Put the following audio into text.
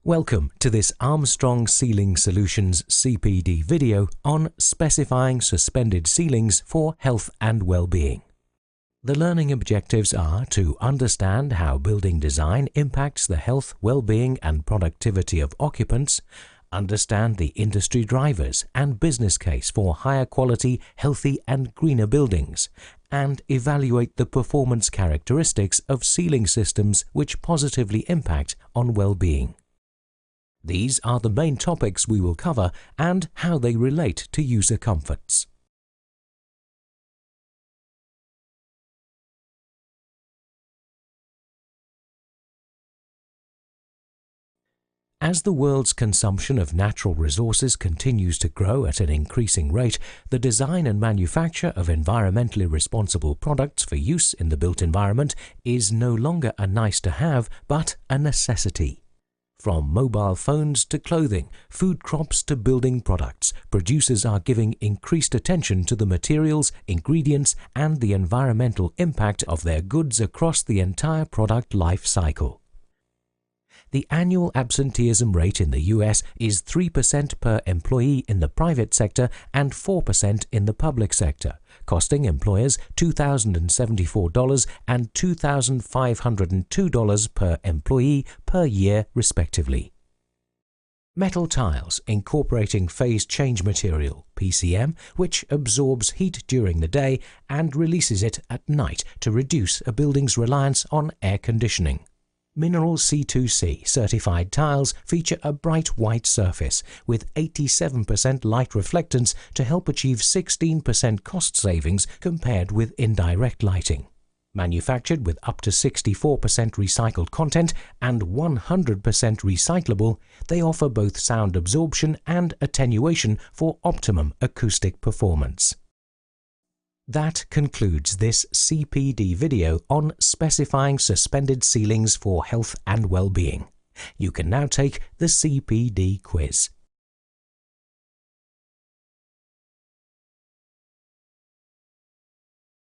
Welcome to this Armstrong Ceiling Solutions CPD video on specifying suspended ceilings for health and well-being. The learning objectives are to understand how building design impacts the health, well-being and productivity of occupants, understand the industry drivers and business case for higher quality, healthy and greener buildings, and evaluate the performance characteristics of ceiling systems which positively impact on well-being. These are the main topics we will cover and how they relate to user comforts. As the world's consumption of natural resources continues to grow at an increasing rate, the design and manufacture of environmentally responsible products for use in the built environment is no longer a nice-to-have but a necessity. From mobile phones to clothing, food crops to building products, producers are giving increased attention to the materials, ingredients, and the environmental impact of their goods across the entire product life cycle. The annual absenteeism rate in the US is 3% per employee in the private sector and 4% in the public sector, costing employers $2,074 and $2,502 per employee per year, respectively. Metal tiles incorporating phase change material, PCM, which absorbs heat during the day and releases it at night to reduce a building's reliance on air conditioning. Mineral C2C certified tiles feature a bright white surface with 87% light reflectance to help achieve 16% cost savings compared with indirect lighting. Manufactured with up to 64% recycled content and 100% recyclable, they offer both sound absorption and attenuation for optimum acoustic performance. That concludes this CPD video on specifying suspended ceilings for health and well-being. You can now take the CPD quiz.